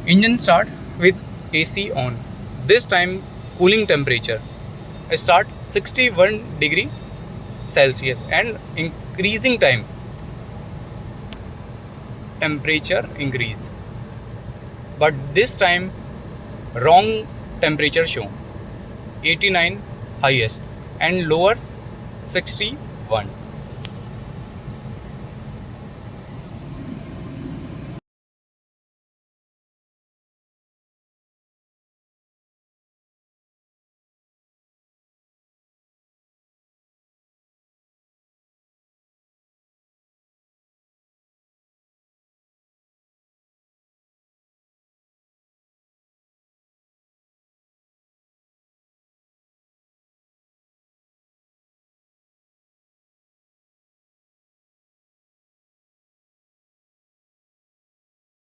Engine start with AC on. This time cooling temperature start 61 degree Celsius and increasing time temperature increase. But this time wrong temperature shown 89 highest and lowers 61.